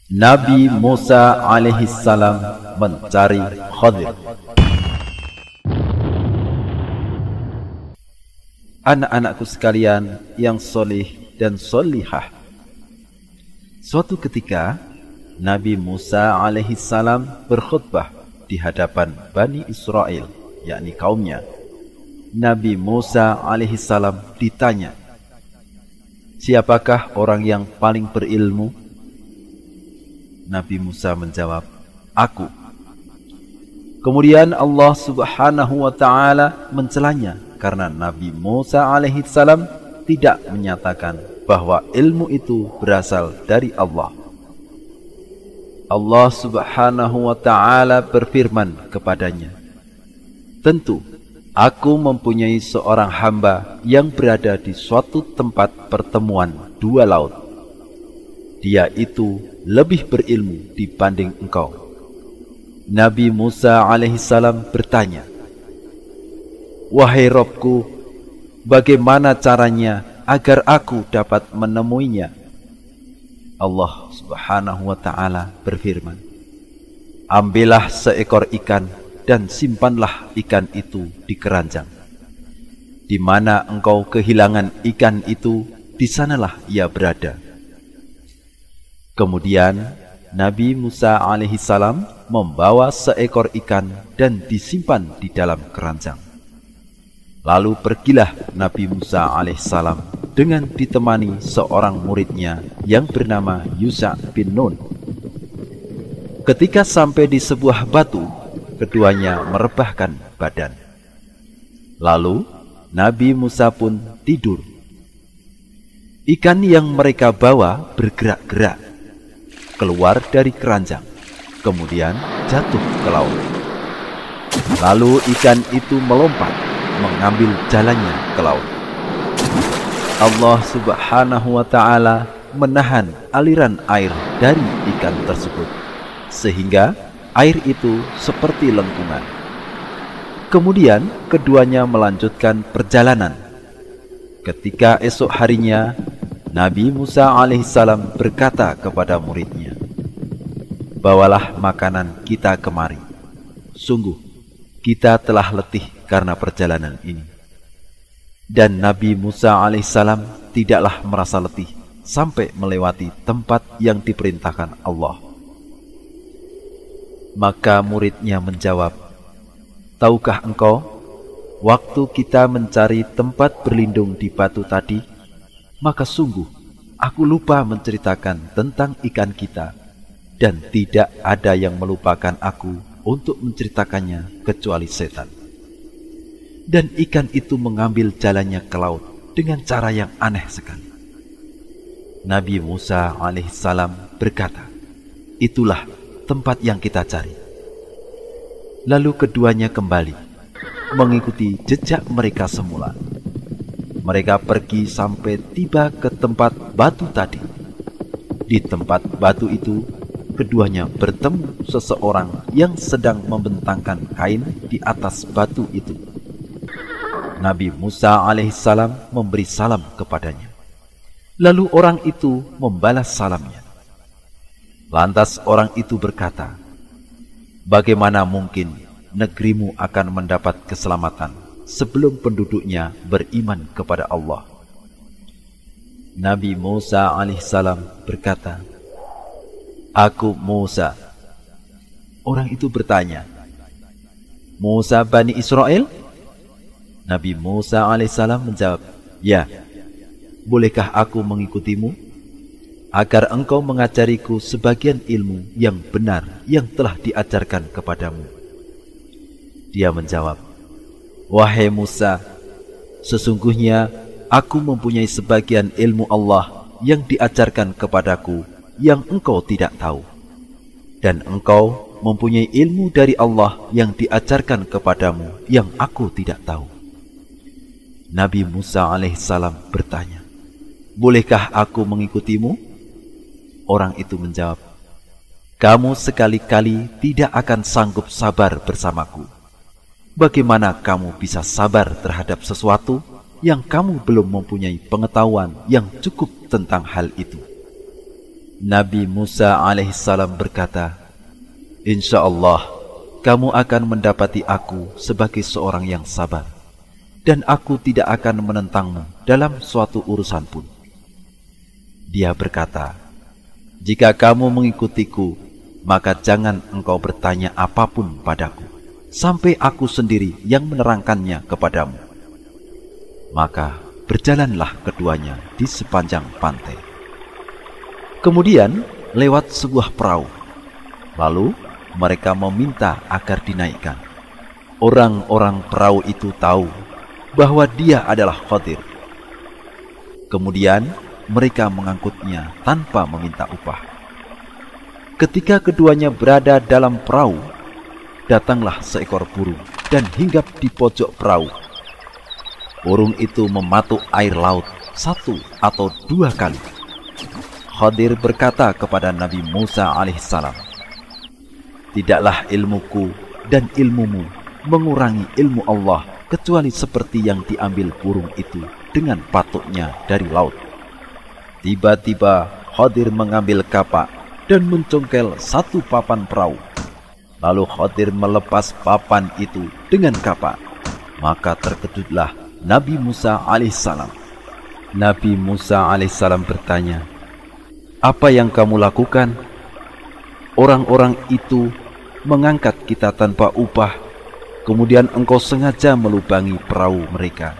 Nabi Musa alaihissalam mencari Khadir. Anak-anakku sekalian yang solih dan solihah, suatu ketika Nabi Musa alaihissalam berkhutbah di hadapan Bani Israel, yakni kaumnya. Nabi Musa alaihissalam ditanya, siapakah orang yang paling berilmu? Nabi Musa menjawab, aku. Kemudian Allah subhanahu wa ta'ala mencelanya karena Nabi Musa alaihissalam tidak menyatakan bahwa ilmu itu berasal dari Allah. Allah subhanahu wa ta'ala berfirman kepadanya, tentu aku mempunyai seorang hamba yang berada di suatu tempat pertemuan dua laut. Dia itu lebih berilmu dibanding engkau. Nabi Musa alaihissalam bertanya, wahai Robku, bagaimana caranya agar aku dapat menemuinya? Allah subhanahu wa ta'ala berfirman, ambillah seekor ikan dan simpanlah ikan itu di keranjang. Di mana engkau kehilangan ikan itu, di sanalah ia berada. Kemudian Nabi Musa alaihissalam membawa seekor ikan dan disimpan di dalam keranjang. Lalu pergilah Nabi Musa alaihissalam dengan ditemani seorang muridnya yang bernama Yusha bin Nun. Ketika sampai di sebuah batu, keduanya merebahkan badan. Lalu Nabi Musa pun tidur. Ikan yang mereka bawa bergerak-gerak keluar dari keranjang, kemudian jatuh ke laut. Lalu ikan itu melompat, mengambil jalannya ke laut. Allah subhanahu wa ta'ala menahan aliran air dari ikan tersebut, sehingga air itu seperti lengkungan. Kemudian keduanya melanjutkan perjalanan. Ketika esok harinya, Nabi Musa alaihissalam berkata kepada muridnya, bawalah makanan kita kemari. Sungguh, kita telah letih karena perjalanan ini. Dan Nabi Musa alaihissalam tidaklah merasa letih sampai melewati tempat yang diperintahkan Allah. Maka muridnya menjawab, tahukah engkau, waktu kita mencari tempat berlindung di batu tadi, maka sungguh aku lupa menceritakan tentang ikan kita, dan tidak ada yang melupakan aku untuk menceritakannya kecuali setan. Dan ikan itu mengambil jalannya ke laut dengan cara yang aneh sekali. Nabi Musa alaihissalam berkata, itulah tempat yang kita cari. Lalu keduanya kembali mengikuti jejak mereka semula. Mereka pergi sampai tiba ke tempat batu tadi. Di tempat batu itu, keduanya bertemu seseorang yang sedang membentangkan kain di atas batu itu. Nabi Musa alaihissalam memberi salam kepadanya. Lalu orang itu membalas salamnya. Lantas orang itu berkata, bagaimana mungkin negerimu akan mendapat keselamatan sebelum penduduknya beriman kepada Allah? Nabi Musa alaihissalam berkata, aku Musa. Orang itu bertanya, Musa Bani Israel? Nabi Musa alaihissalam menjawab, ya. Bolehkah aku mengikutimu agar engkau mengajariku sebagian ilmu yang benar yang telah diajarkan kepadamu? Dia menjawab, wahai Musa, sesungguhnya aku mempunyai sebagian ilmu Allah yang diajarkan kepadaku yang engkau tidak tahu. Dan engkau mempunyai ilmu dari Allah yang diajarkan kepadamu yang aku tidak tahu. Nabi Musa alaihissalam bertanya, bolehkah aku mengikutimu? Orang itu menjawab, kamu sekali-kali tidak akan sanggup sabar bersamaku. Bagaimana kamu bisa sabar terhadap sesuatu yang kamu belum mempunyai pengetahuan yang cukup tentang hal itu? Nabi Musa alaihissalam berkata, "Insya Allah, kamu akan mendapati aku sebagai seorang yang sabar, dan aku tidak akan menentangmu dalam suatu urusan pun." Dia berkata, "Jika kamu mengikutiku, maka jangan engkau bertanya apapun padaku, sampai aku sendiri yang menerangkannya kepadamu." Maka berjalanlah keduanya di sepanjang pantai. Kemudian lewat sebuah perahu. Lalu mereka meminta agar dinaikkan. Orang-orang perahu itu tahu bahwa dia adalah Khadir. Kemudian mereka mengangkutnya tanpa meminta upah. Ketika keduanya berada dalam perahu, datanglah seekor burung dan hinggap di pojok perahu. Burung itu mematuk air laut 1 atau 2 kali. Khadir berkata kepada Nabi Musa alaihissalam, "Tidaklah ilmuku dan ilmumu mengurangi ilmu Allah kecuali seperti yang diambil burung itu dengan patuknya dari laut." Tiba-tiba Khadir mengambil kapak dan mencongkel 1 papan perahu. Lalu Khadir melepas papan itu dengan kapak. Maka terkejutlah Nabi Musa alaihissalam. Nabi Musa alaihissalam bertanya, "Apa yang kamu lakukan?" "Orang-orang itu mengangkat kita tanpa upah, kemudian engkau sengaja melubangi perahu mereka,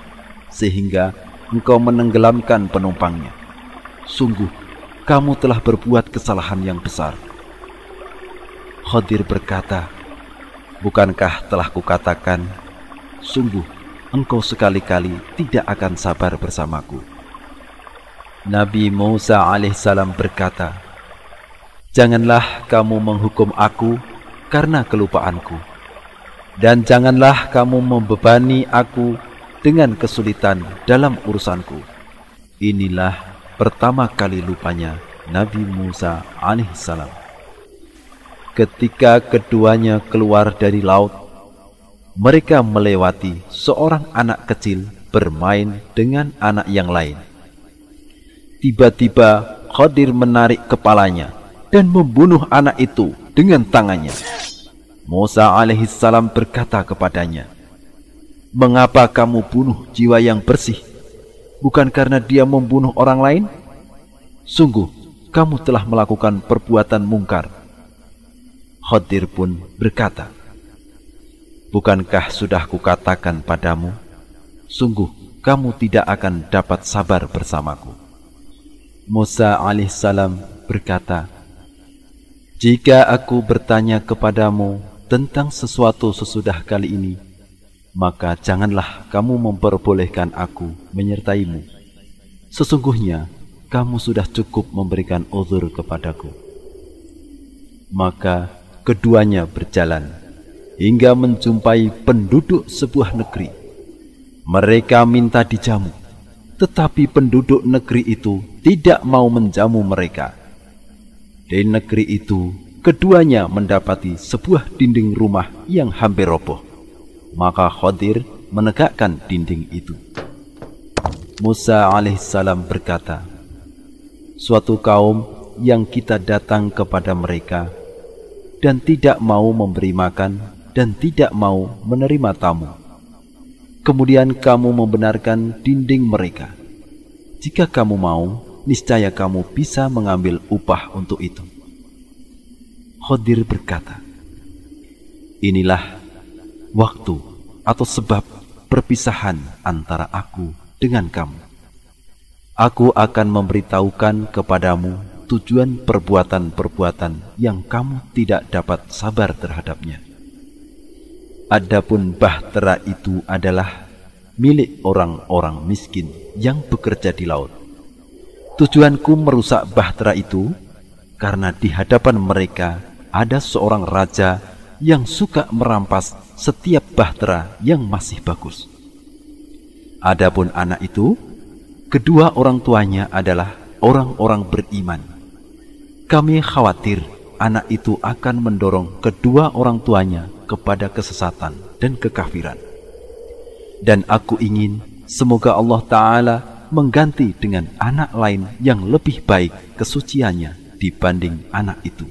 sehingga engkau menenggelamkan penumpangnya. Sungguh, kamu telah berbuat kesalahan yang besar." Khadir berkata, "Bukankah telah kukatakan, sungguh engkau sekali-kali tidak akan sabar bersamaku?" Nabi Musa alaihissalam berkata, "Janganlah kamu menghukum aku karena kelupaanku, dan janganlah kamu membebani aku dengan kesulitan dalam urusanku." Inilah pertama kali lupanya Nabi Musa alaihissalam. Ketika keduanya keluar dari laut, mereka melewati seorang anak kecil bermain dengan anak yang lain. Tiba-tiba Khadir menarik kepalanya dan membunuh anak itu dengan tangannya. Musa alaihissalam berkata kepadanya, "Mengapa kamu bunuh jiwa yang bersih? Bukan karena dia membunuh orang lain? Sungguh, kamu telah melakukan perbuatan mungkar." Khadir pun berkata, "Bukankah sudah kukatakan padamu, sungguh kamu tidak akan dapat sabar bersamaku?" Musa alaihissalam berkata, "Jika aku bertanya kepadamu tentang sesuatu sesudah kali ini, maka janganlah kamu memperbolehkan aku menyertaimu. Sesungguhnya kamu sudah cukup memberikan uzur kepadaku." Maka keduanya berjalan hingga menjumpai penduduk sebuah negeri. Mereka minta dijamu, tetapi penduduk negeri itu tidak mau menjamu mereka. Di negeri itu, keduanya mendapati sebuah dinding rumah yang hampir roboh. Maka Khadir menegakkan dinding itu. Musa alaihissalam berkata, "Suatu kaum yang kita datang kepada mereka dan tidak mau memberi makan dan tidak mau menerima tamu. Kemudian kamu membenarkan dinding mereka. Jika kamu mau, niscaya kamu bisa mengambil upah untuk itu." Khadir berkata, "Inilah waktu atau sebab perpisahan antara aku dengan kamu. Aku akan memberitahukan kepadamu tujuan perbuatan-perbuatan yang kamu tidak dapat sabar terhadapnya. Adapun bahtera itu adalah milik orang-orang miskin yang bekerja di laut. Tujuanku merusak bahtera itu karena di hadapan mereka ada seorang raja yang suka merampas setiap bahtera yang masih bagus. Adapun anak itu, kedua orang tuanya adalah orang-orang beriman. Kami khawatir anak itu akan mendorong kedua orang tuanya kepada kesesatan dan kekafiran. Dan aku ingin semoga Allah Ta'ala mengganti dengan anak lain yang lebih baik kesuciannya dibanding anak itu,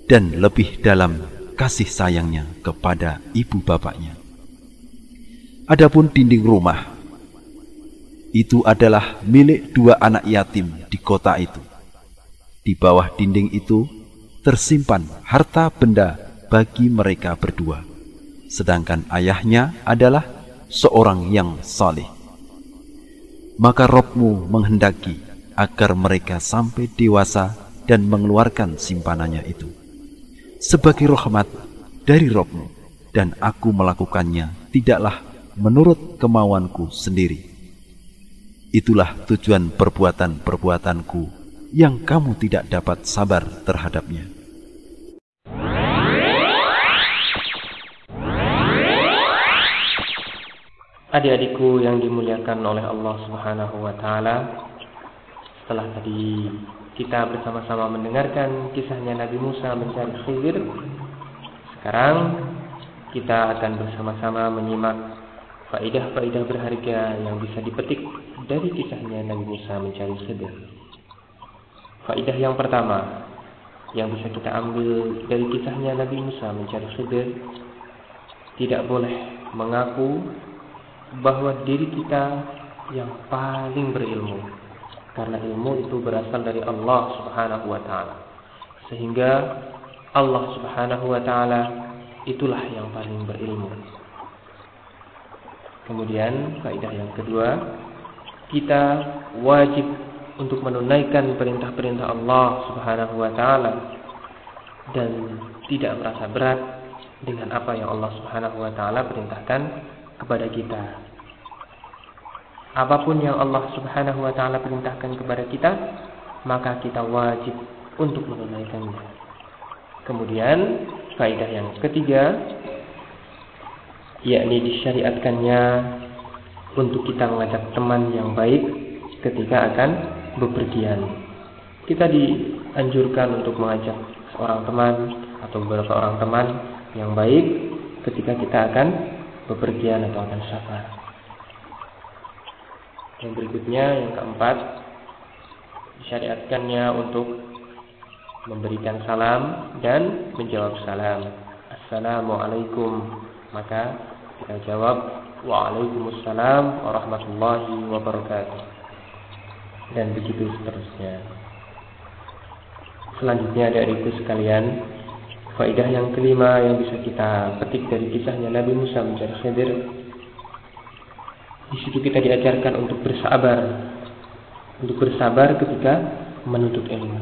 dan lebih dalam kasih sayangnya kepada ibu bapaknya. Adapun dinding rumah, itu adalah milik dua anak yatim di kota itu. Di bawah dinding itu tersimpan harta benda bagi mereka berdua, sedangkan ayahnya adalah seorang yang saleh. Maka Rabb-Mu menghendaki agar mereka sampai dewasa dan mengeluarkan simpanannya itu sebagai rahmat dari Rabb-Mu, dan aku melakukannya tidaklah menurut kemauanku sendiri. Itulah tujuan perbuatan-perbuatanku yang kamu tidak dapat sabar terhadapnya. Adik-adikku yang dimuliakan oleh Allah Subhanahu wa Ta'ala, setelah tadi kita bersama-sama mendengarkan kisahnya Nabi Musa mencari Khidir, sekarang kita akan bersama-sama menyimak faidah-faidah berharga yang bisa dipetik dari kisahnya Nabi Musa mencari Khidir. Faidah yang pertama yang bisa kita ambil dari kisahnya Nabi Musa mencari Khidir, tidak boleh mengaku bahwa diri kita yang paling berilmu, karena ilmu itu berasal dari Allah Subhanahu wa Ta'ala, sehingga Allah Subhanahu wa Ta'ala itulah yang paling berilmu. Kemudian kaidah yang kedua, kita wajib untuk menunaikan perintah-perintah Allah Subhanahu wa Ta'ala dan tidak merasa berat dengan apa yang Allah Subhanahu wa Ta'ala perintahkan kepada kita. Apapun yang Allah Subhanahu wa Ta'ala perintahkan kepada kita, maka kita wajib untuk menunaikannya. Kemudian kaidah yang ketiga, yakni disyariatkannya untuk kita mengajak teman yang baik ketika akan bepergian. Kita dianjurkan untuk mengajak seorang teman atau beberapa orang teman yang baik ketika kita akan bepergian atau akan safar. Yang berikutnya, yang keempat, disyariatkannya untuk memberikan salam dan menjawab salam. Assalamualaikum, maka kita jawab Waalaikumsalam warahmatullahi wabarakatuh, dan begitu seterusnya. Selanjutnya dari itu sekalian, faidah yang kelima yang bisa kita petik dari kisahnya Nabi Musa mencari Khidir, di situ kita diajarkan untuk bersabar ketika menuntut ilmu.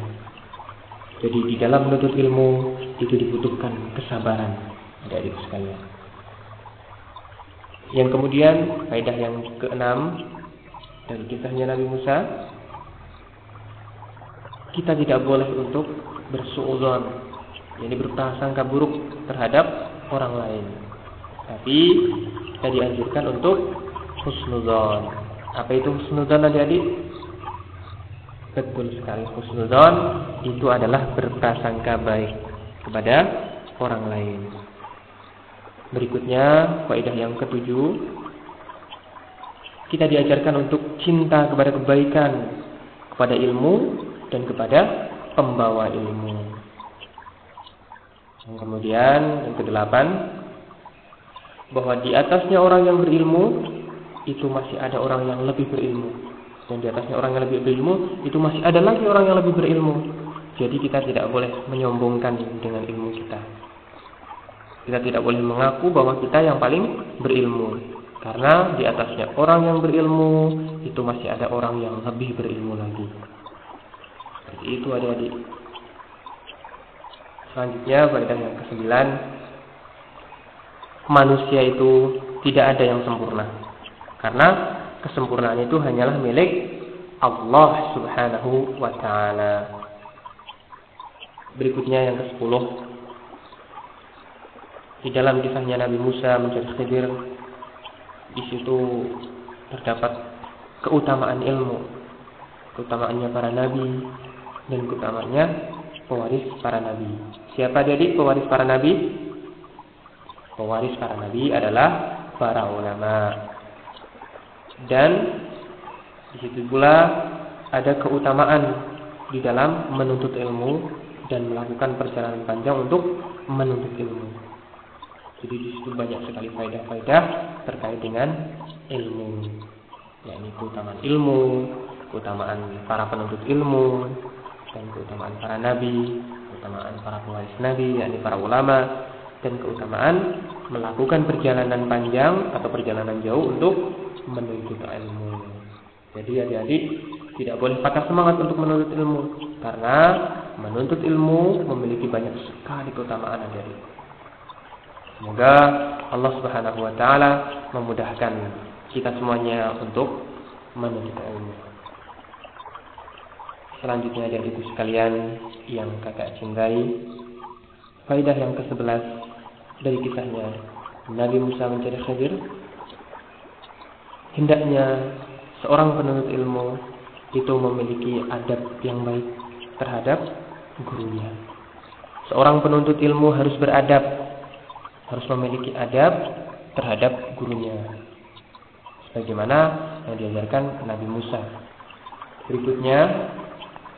Jadi di dalam menuntut ilmu itu dibutuhkan kesabaran, adik-adik sekalian. Yang kemudian kaidah yang keenam dari kisahnya Nabi Musa, kita tidak boleh untuk bersuudzon, yakni berprasangka buruk terhadap orang lain, tapi kita dianjurkan untuk husnudzon. Apa itu husnudzon, adik-adik? Betul sekali, husnudzon itu adalah berprasangka baik kepada orang lain. Berikutnya, faedah yang ketujuh, kita diajarkan untuk cinta kepada kebaikan, kepada ilmu, dan kepada pembawa ilmu. Yang kemudian, yang kedelapan, bahwa di atasnya orang yang berilmu, itu masih ada orang yang lebih berilmu. Dan di atasnya orang yang lebih berilmu, itu masih ada lagi orang yang lebih berilmu. Jadi kita tidak boleh menyombongkan dengan ilmu kita. Kita tidak boleh mengaku bahwa kita yang paling berilmu, karena di atasnya orang yang berilmu, itu masih ada orang yang lebih berilmu lagi. Seperti itu, adik-adik. Selanjutnya, faedah yang ke-9, manusia itu tidak ada yang sempurna, karena kesempurnaan itu hanyalah milik Allah Subhanahu wa Ta'ala. Berikutnya yang ke-10, di dalam kisahnya Nabi Musa mencari Khidir, di situ terdapat keutamaan ilmu, keutamaannya para nabi, dan keutamaannya pewaris para nabi. Siapa jadi pewaris para nabi? Pewaris para nabi adalah para ulama. Dan di situ pula ada keutamaan di dalam menuntut ilmu dan melakukan perjalanan panjang untuk menuntut ilmu. Jadi di situ banyak sekali faedah-faedah terkait dengan ilmu, yakni keutamaan ilmu, keutamaan para penuntut ilmu, dan keutamaan para nabi, keutamaan para pewaris nabi, yakni para ulama, dan keutamaan melakukan perjalanan panjang atau perjalanan jauh untuk menuntut ilmu. Jadi adik-adik tidak boleh patah semangat untuk menuntut ilmu, karena menuntut ilmu memiliki banyak sekali keutamaan adik-adik. Semoga Allah Subhanahu wa taala memudahkan kita semuanya untuk menuntut ilmu. Selanjutnya adik-adik sekalian yang kakak cintai, faedah yang ke-11 dari kisahnya Nabi Musa mencari Khidir. Hendaknya seorang penuntut ilmu itu memiliki adab yang baik terhadap gurunya. Seorang penuntut ilmu harus beradab, harus memiliki adab terhadap gurunya, sebagaimana yang diajarkan Nabi Musa. Berikutnya,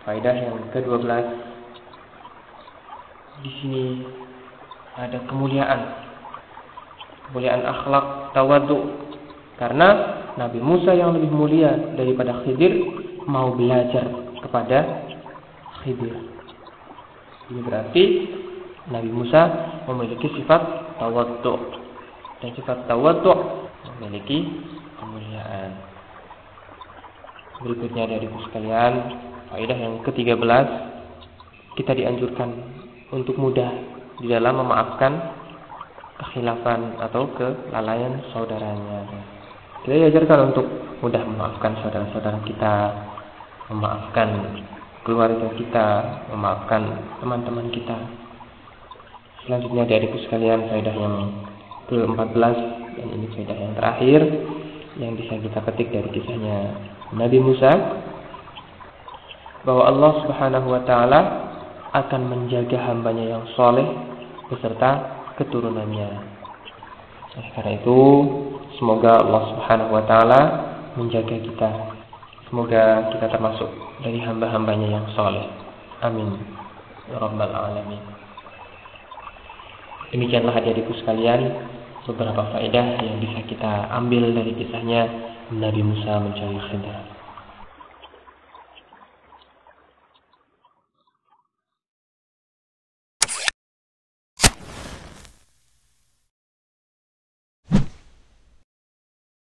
faedah yang ke-12. Di sini ada kemuliaan akhlak tawadhu. Karena Nabi Musa yang lebih mulia daripada Khidir mau belajar kepada Khidir. Ini berarti Nabi Musa memiliki sifat tawadhu, dan sifat tawadhu memiliki kemuliaan. Berikutnya dari sekalian, faedah yang ke-13, kita dianjurkan untuk mudah di dalam memaafkan kekhilafan atau kelalaian saudaranya. Kita diajarkan untuk mudah memaafkan saudara-saudara kita, memaafkan keluarga kita, memaafkan teman-teman kita. Selanjutnya adik-adikku sekalian, faedah yang ke-14, dan ini faedah yang terakhir yang bisa kita petik dari kisahnya Nabi Musa, bahwa Allah Subhanahu wa taala akan menjaga hambanya yang soleh beserta keturunannya. Oleh karena itu, semoga Allah Subhanahu wa taala menjaga kita. Semoga kita termasuk dari hamba-hambanya yang soleh. Amin ya rabbal alamin. Demikianlah adik-adikku sekalian beberapa faedah yang bisa kita ambil dari kisahnya Nabi Musa mencari Khidir.